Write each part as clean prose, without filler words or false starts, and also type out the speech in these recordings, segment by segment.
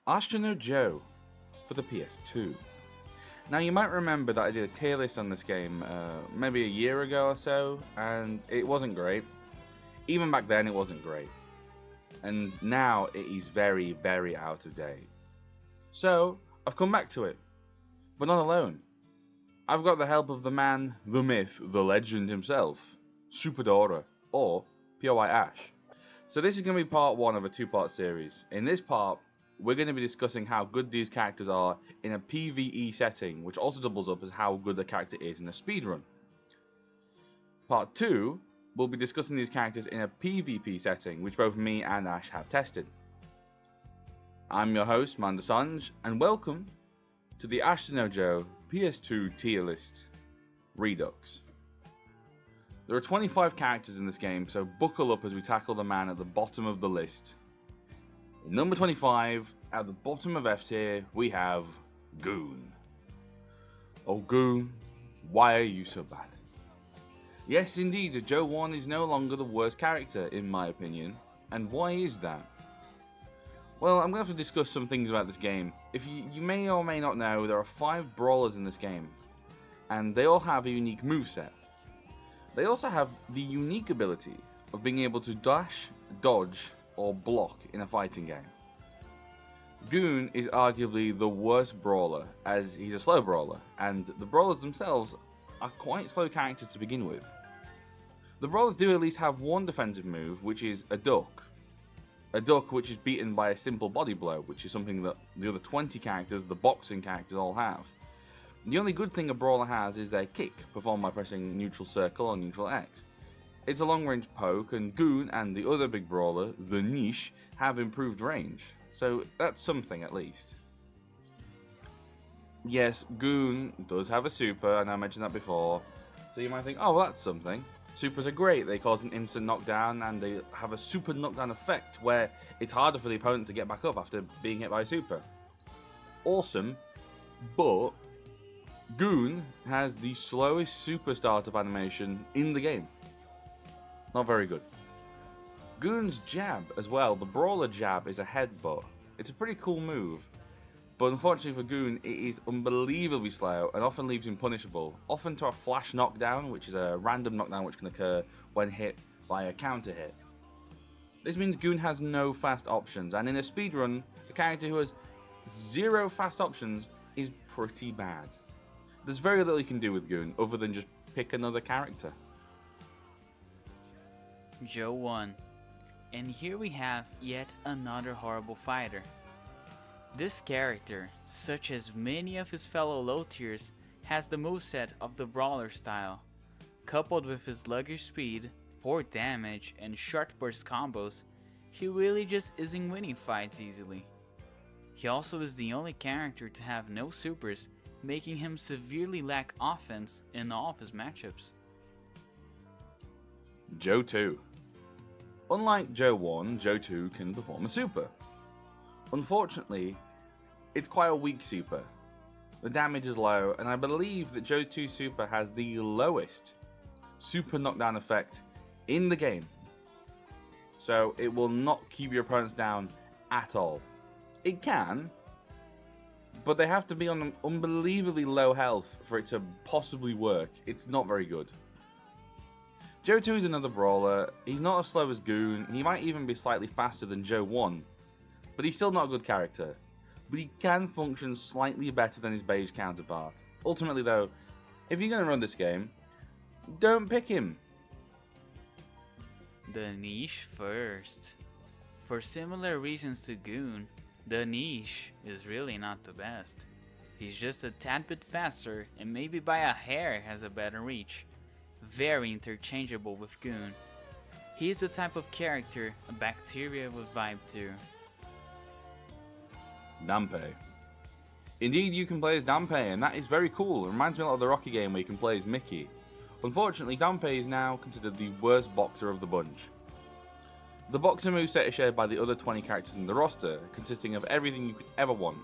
Ashita Joe for the PS2. Now you might remember that I did a tier list on this game maybe a year ago or so, and it wasn't great. Even back then it wasn't great. And now it is very, very out of date. So, I've come back to it. But not alone. I've got the help of the man, the myth, the legend himself, Super Daora, or POI Ash. So this is going to be part one of a two-part series. In this part, we're going to be discussing how good these characters are in a PvE setting, which also doubles up as how good the character is in a speedrun. Part 2, we'll be discussing these characters in a PvP setting, which both me and Ash have tested. I'm your host, Mandasanj, and welcome to the Ashita Joe PS2 tier list Redux. There are 25 characters in this game, so buckle up as we tackle the man at the bottom of the list. In number 25, at the bottom of F tier, we have Goon. Oh Goon, why are you so bad? Yes indeed, Joe 1 is no longer the worst character in my opinion, and why is that? Well, I'm going to have to discuss some things about this game. If you may or may not know, there are 5 brawlers in this game, and they all have a unique moveset. They also have the unique ability of being able to dash, dodge, or block in a fighting game. Goon is arguably the worst brawler, as he's a slow brawler, and the brawlers themselves are quite slow characters to begin with. The brawlers do at least have one defensive move, which is a duck. A duck which is beaten by a simple body blow, which is something that the other 20 characters, the boxing characters, all have. The only good thing a brawler has is their kick, performed by pressing neutral circle or neutral X. It's a long-range poke, and Goon and the other big brawler, the Niche, have improved range, so that's something at least. Yes, Goon does have a super, and I mentioned that before, so you might think, oh, well, that's something. Supers are great, they cause an instant knockdown, and they have a super knockdown effect where it's harder for the opponent to get back up after being hit by a super. Awesome, but Goon has the slowest super startup animation in the game. Not very good. Goon's jab as well, the brawler jab, is a headbutt. It's a pretty cool move, but unfortunately for Goon, it is unbelievably slow and often leaves him punishable, often to a flash knockdown, which is a random knockdown which can occur when hit by a counter hit. This means Goon has no fast options, and in a speedrun, a character who has 0 fast options is pretty bad. There's very little you can do with Goon other than just pick another character. Joe 1. And here we have yet another horrible fighter. This character, such as many of his fellow low tiers, has the moveset of the brawler style. Coupled with his sluggish speed, poor damage, and short burst combos, he really just isn't winning fights easily. He also is the only character to have no supers, making him severely lack offense in all of his matchups. Joe 2. Unlike Joe 1, Joe 2 can perform a super. Unfortunately, it's quite a weak super. The damage is low, and I believe that Joe 2 super has the lowest super knockdown effect in the game. So it will not keep your opponents down at all. It can, but they have to be on unbelievably low health for it to possibly work. It's not very good. Joe 2 is another brawler. He's not as slow as Goon. He might even be slightly faster than Joe 1, but he's still not a good character. But he can function slightly better than his beige counterpart. Ultimately though, if you're going to run this game, don't pick him. The Niche first. For similar reasons to Goon, the Niche is really not the best. He's just a tad bit faster and maybe by a hair has a better reach. Very interchangeable with Goon. He's the type of character a bacteria would vibe to. Dampe. Indeed, you can play as Dampe, and that is very cool. It reminds me a lot of the Rocky game where you can play as Mickey. Unfortunately, Dampe is now considered the worst boxer of the bunch. The boxer moveset is shared by the other 20 characters in the roster, consisting of everything you could ever want.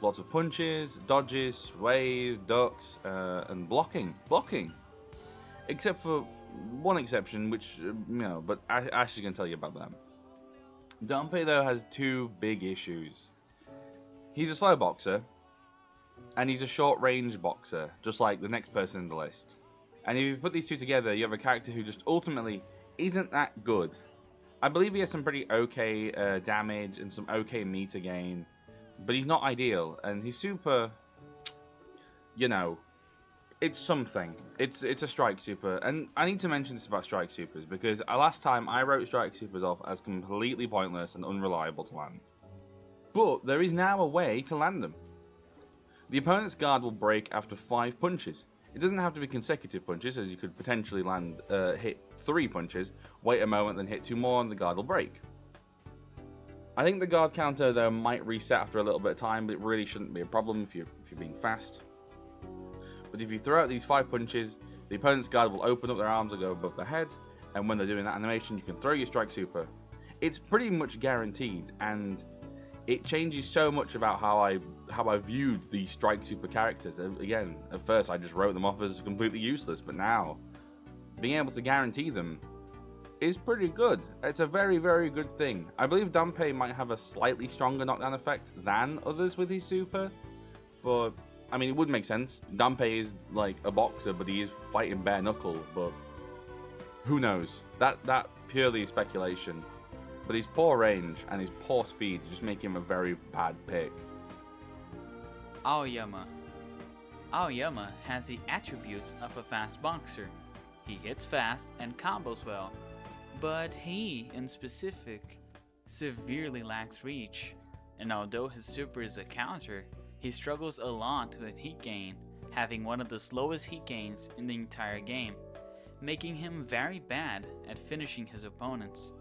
Lots of punches, dodges, sways, ducks, and blocking. Except for one exception, which, but Ash is going to tell you about that. Dampe, though, has 2 big issues. He's a slow boxer, and he's a short range boxer, just like the next person in the list. And if you put these two together, you have a character who just ultimately isn't that good. I believe he has some pretty okay damage and some okay meter gain, but he's not ideal, and he's super, you know, it's something. It's a strike super, and I need to mention this about strike supers because last time I wrote strike supers off as completely pointless and unreliable to land. But there is now a way to land them. The opponent's guard will break after 5 punches. It doesn't have to be consecutive punches, as you could potentially hit 3 punches, wait a moment, then hit 2 more, and the guard will break. I think the guard counter though might reset after a little bit of time, but it really shouldn't be a problem if you're being fast. But if you throw out these 5 punches, the opponent's guard will open up their arms and go above their head, and when they're doing that animation, you can throw your strike super. It's pretty much guaranteed, and it changes so much about how I viewed these strike super characters. Again, at first I just wrote them off as completely useless, but now being able to guarantee them is pretty good. It's a very, very good thing. I believe Danpei might have a slightly stronger knockdown effect than others with his super, but I mean, it would make sense. Danpei is like a boxer, but he is fighting bare knuckle, but who knows? That purely is speculation. But his poor range and his poor speed just make him a very bad pick. Aoyama. Aoyama has the attributes of a fast boxer. He hits fast and combos well, but he, in specific, severely lacks reach. And although his super is a counter, he struggles a lot with heat gain, having one of the slowest heat gains in the entire game, making him very bad at finishing his opponents.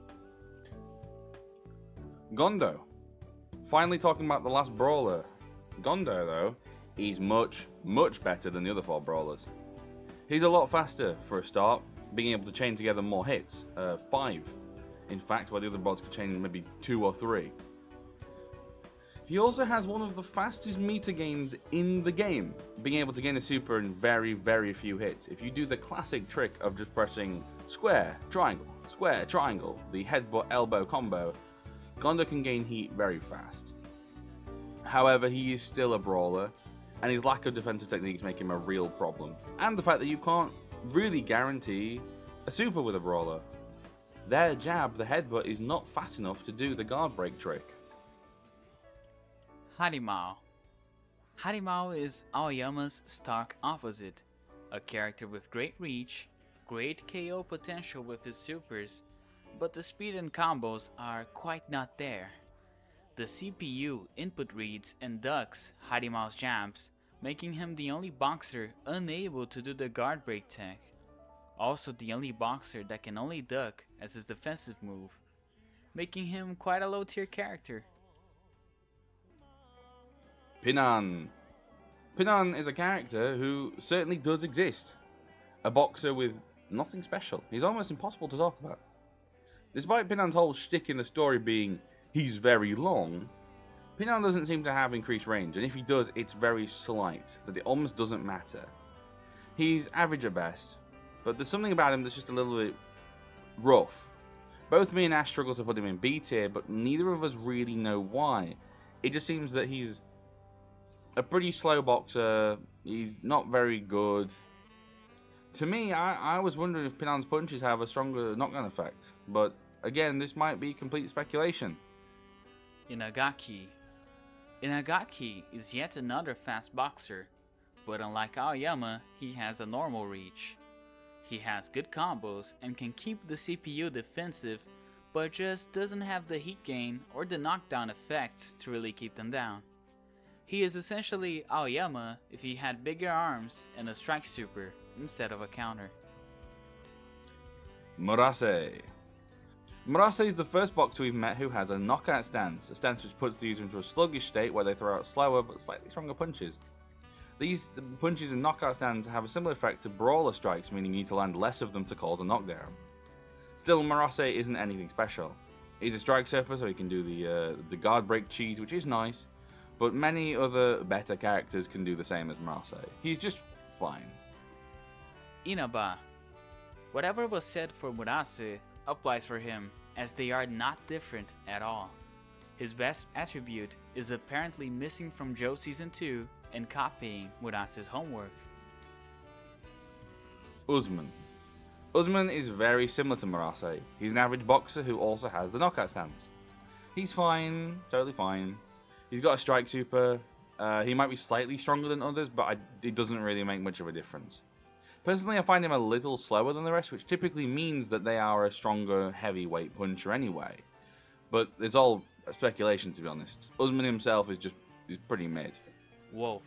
Gondo. Finally talking about the last brawler. Gondo, though, he's much, much better than the other 4 brawlers. He's a lot faster for a start, being able to chain together more hits. 5, in fact, while the other brawlers could chain maybe 2 or 3. He also has one of the fastest meter gains in the game, being able to gain a super in very, very few hits. If you do the classic trick of just pressing square, triangle, the headbutt elbow combo, Gondo can gain heat very fast. However, he is still a brawler, and his lack of defensive techniques make him a real problem. And the fact that you can't really guarantee a super with a brawler. Their jab, the headbutt, is not fast enough to do the guard break trick. Harimau. Harimau is Aoyama's stark opposite, a character with great reach, great KO potential with his supers, but the speed and combos are quite not there. The CPU input reads and ducks Harimau's jabs, making him the only boxer unable to do the guard break tech. Also the only boxer that can only duck as his defensive move, making him quite a low tier character. Pinan. Pinan is a character who certainly does exist. A boxer with nothing special. He's almost impossible to talk about. Despite Pinan's whole shtick in the story being he's very long, Pinan doesn't seem to have increased range, and if he does, it's very slight, that it almost doesn't matter. He's average at best, but there's something about him that's just a little bit rough. Both me and Ash struggle to put him in B tier, but neither of us really know why. It just seems that he's a pretty slow boxer, he's not very good. To me, I was wondering if Pinan's punches have a stronger knockdown effect, but again, this might be complete speculation. Inagaki. Inagaki is yet another fast boxer, but unlike Aoyama, he has a normal reach. He has good combos and can keep the CPU defensive, but just doesn't have the heat gain or the knockdown effects to really keep them down. He is essentially Aoyama if he had bigger arms and a strike super instead of a counter. Murase. Murase is the first boxer we've met who has a knockout stance, a stance which puts the user into a sluggish state where they throw out slower but slightly stronger punches. These punches in knockout stance have a similar effect to brawler strikes, meaning you need to land less of them to cause a knockdown. Still, Murase isn't anything special. He's a strike super, so he can do the guard break cheese, which is nice, but many other better characters can do the same as Murase. He's just fine. Inaba. Whatever was said for Murase applies for him, as they are not different at all. His best attribute is apparently missing from Joe Season 2 and copying without his homework. Usman. Usman is very similar to Murase. He's an average boxer who also has the knockout stance. He's fine, totally fine. He's got a strike super. He might be slightly stronger than others, but it doesn't really make much of a difference. Personally, I find him a little slower than the rest, which typically means that they are a stronger heavyweight puncher anyway. But it's all speculation, to be honest. Usman himself is pretty mid. Wolf.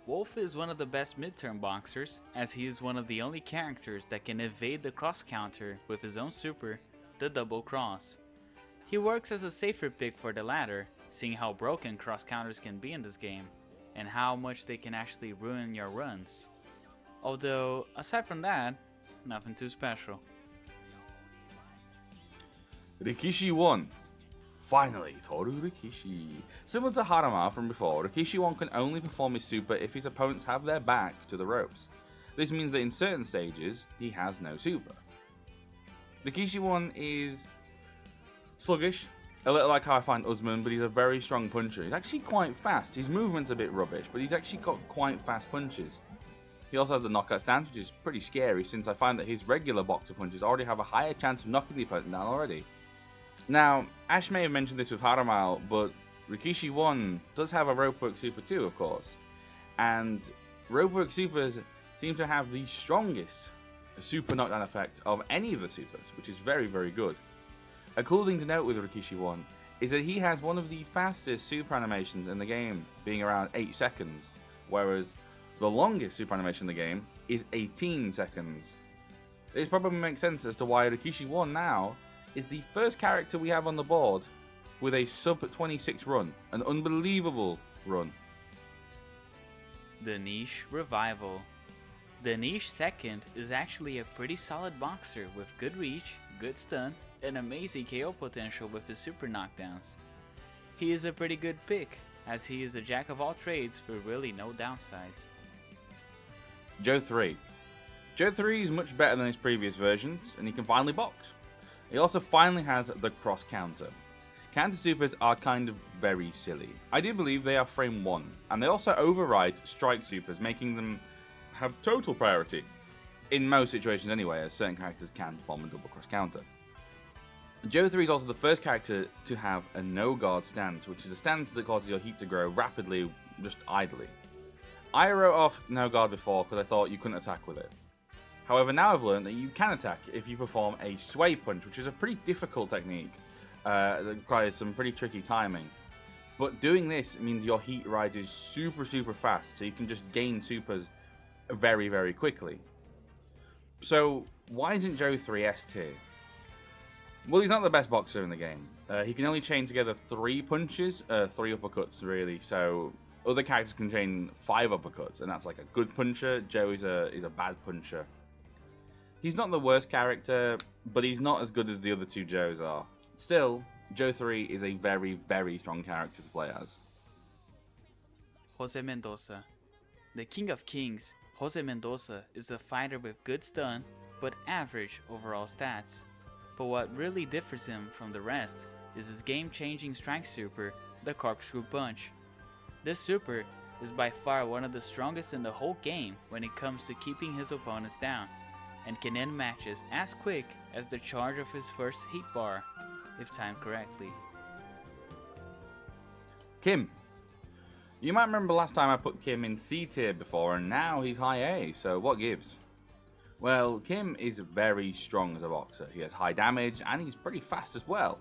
Wolf is one of the best midterm boxers, as he is one of the only characters that can evade the cross counter with his own super, the double cross. He works as a safer pick for the latter, seeing how broken cross counters can be in this game, and how much they can actually ruin your runs. Although, aside from that, nothing too special. Rikishi 1. Finally, Toru Rikishi. Similar to Harama from before, Rikishi 1 can only perform his super if his opponents have their back to the ropes. This means that in certain stages, he has no super. Rikishi 1 is sluggish, a little like how I find Usman, but he's a very strong puncher. He's actually quite fast. His movement's a bit rubbish, but he's actually got quite fast punches. He also has the knockout stance, which is pretty scary since I find that his regular boxer punches already have a higher chance of knocking the opponent down already. Now, Ash may have mentioned this with Haramal, but Rikishi 1 does have a ropework super too, of course. And ropework supers seem to have the strongest super knockdown effect of any of the supers, which is very, very good. A cool thing to note with Rikishi 1 is that he has one of the fastest super animations in the game, being around 8 seconds, whereas the longest super animation in the game is 18 seconds. This probably makes sense as to why Rikishi 1 now is the first character we have on the board with a sub 26 run, an unbelievable run. The Niche Revival. The Niche second is actually a pretty solid boxer with good reach, good stun, and amazing KO potential with his super knockdowns. He is a pretty good pick, as he is a jack of all trades with really no downsides. Joe 3. Joe 3 is much better than his previous versions, and he can finally box. He also finally has the cross counter. Counter supers are kind of very silly. I do believe they are frame 1, and they also override strike supers, making them have total priority. In most situations anyway, as certain characters can perform a double cross counter. Joe 3 is also the first character to have a no guard stance, which is a stance that causes your heat to grow rapidly, just idly. I wrote off no guard before because I thought you couldn't attack with it. However, now I've learned that you can attack if you perform a sway punch, which is a pretty difficult technique that requires some pretty tricky timing. But doing this means your heat rises super fast, so you can just gain supers very, very quickly. So why isn't Joe 3 S tier? Well, he's not the best boxer in the game. He can only chain together 3 punches, 3 uppercuts really, so other characters can chain 5 uppercuts, and that's like a good puncher. Joe is a bad puncher. He's not the worst character, but he's not as good as the other 2 Joes are. Still, Joe 3 is a very, very strong character to play as. Jose Mendoza. The King of Kings, Jose Mendoza is a fighter with good stun, but average overall stats. But what really differs him from the rest is his game-changing strike super, the Corkscrew Punch. This super is by far one of the strongest in the whole game when it comes to keeping his opponents down, and can end matches as quick as the charge of his first heat bar, if timed correctly. Kim. You might remember last time I put Kim in C tier before, and now he's high A, so what gives? Well, Kim is very strong as a boxer. He has high damage, and he's pretty fast as well.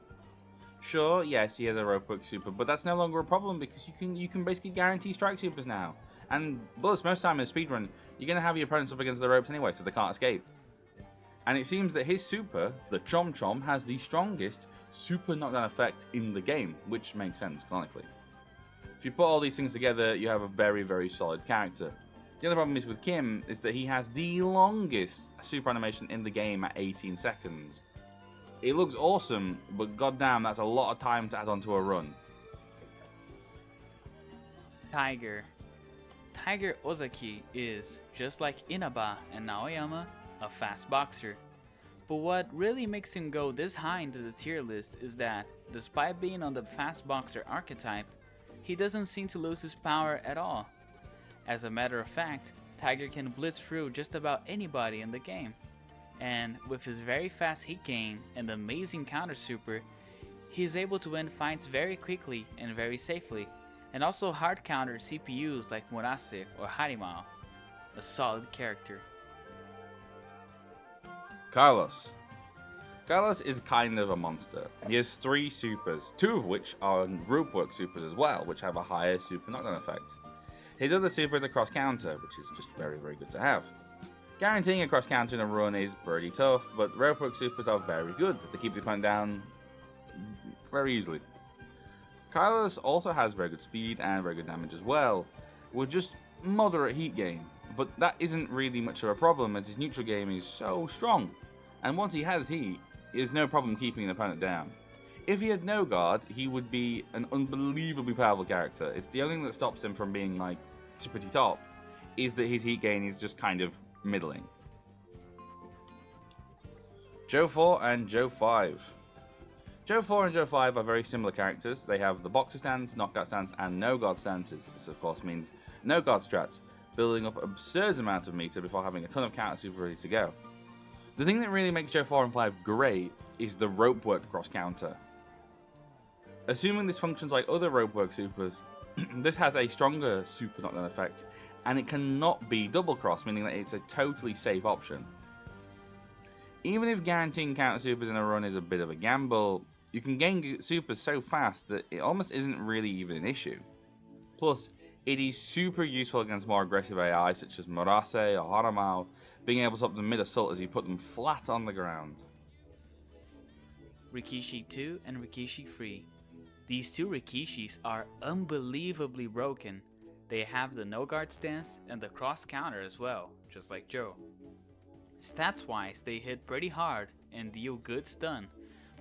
Sure, yes, he has a ropework super, but that's no longer a problem because you can basically guarantee strike supers now. And plus, most time in a speedrun, you're going to have your opponents up against the ropes anyway, so they can't escape. And it seems that his super, the Chom Chom, has the strongest super knockdown effect in the game, which makes sense, canonically. If you put all these things together, you have a very, very solid character. The other problem is with Kim is that he has the longest super animation in the game at 18 seconds. It looks awesome, but goddamn, that's a lot of time to add onto a run. Tiger. Tiger Ozaki is, just like Inaba and Naoyama, a fast boxer. But what really makes him go this high into the tier list is that, despite being on the fast boxer archetype, he doesn't seem to lose his power at all. As a matter of fact, Tiger can blitz through just about anybody in the game. And with his very fast hit gain and amazing counter super, he is able to win fights very quickly and very safely, and also hard counter CPUs like Murase or Harimao. A solid character. Carlos. Carlos is kind of a monster. He has 3 supers, 2 of which are ropework supers as well, which have a higher super knockdown effect. His other super is a cross counter, which is just very, very good to have. Guaranteeing a cross counter in a run is pretty tough, but ropework supers are very good. They keep the opponent down very easily. Carlos also has very good speed and very good damage as well, with just moderate heat gain, but that isn't really much of a problem as his neutral game is so strong, and once he has heat, he has no problem keeping an opponent down. If he had no guard, he would be an unbelievably powerful character. It's the only thing that stops him from being like tippity top, is that his heat gain is just kind of middling. Joe 4 and Joe 5. Joe 4 and Joe 5 are very similar characters. They have the boxer stance, knockout stance, and no guard stances. This of course means no guard strats, building up absurd amount of meter before having a ton of counter super ready to go. The thing that really makes Joe 4 and 5 great is the ropework cross counter. Assuming this functions like other ropework supers, this has a stronger super knockdown effect, and it cannot be double cross, meaning that it's a totally safe option. Even if guaranteeing counter supers in a run is a bit of a gamble, you can gain supers so fast that it almost isn't really even an issue. Plus, it is super useful against more aggressive AI such as Murase or Haramao, being able to stop the mid assault as you put them flat on the ground. Rikishi 2 and Rikishi 3. These 2 Rikishis are unbelievably broken. They have the no guard stance and the cross counter as well, just like Joe. Stats wise, they hit pretty hard and deal good stun,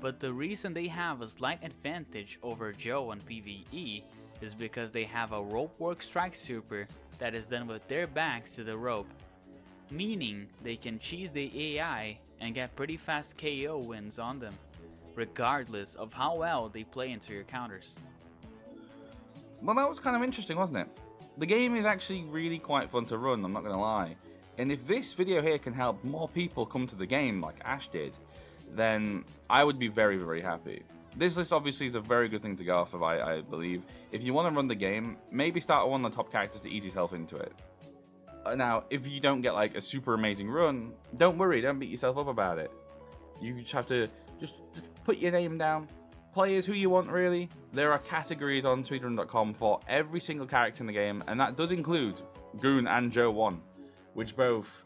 but the reason they have a slight advantage over Joe on PvE is because they have a ropework strike super that is done with their backs to the rope, meaning they can cheese the AI and get pretty fast KO wins on them, regardless of how well they play into your counters. Well, that was kind of interesting, wasn't it? The game is actually really quite fun to run, I'm not going to lie. And if this video here can help more people come to the game like Ash did, then I would be very, very happy. This list obviously is a very good thing to go off of, I believe. If you want to run the game, maybe start with one of the top characters to ease yourself into it. Now, if you don't get like a super amazing run, don't worry, don't beat yourself up about it. You just have to just put your name down, play as who you want really. There are categories on speedrun.com for every single character in the game, and that does include Goon and Joe 1, which both,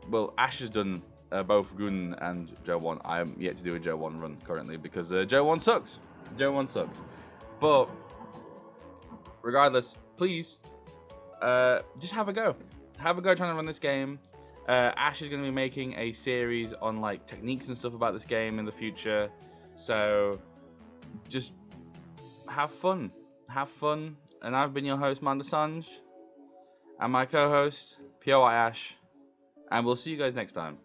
well, Ash has done both Goon and Joe 1. I am yet to do a Joe 1 run currently because Joe 1 sucks. Joe 1 sucks. But regardless, please just have a go. Have a go trying to run this game. Ash is going to be making a series on like techniques and stuff about this game in the future. So just have fun. Have fun. And I've been your host, Mandasanj. And my co-host, POI Ash. And we'll see you guys next time.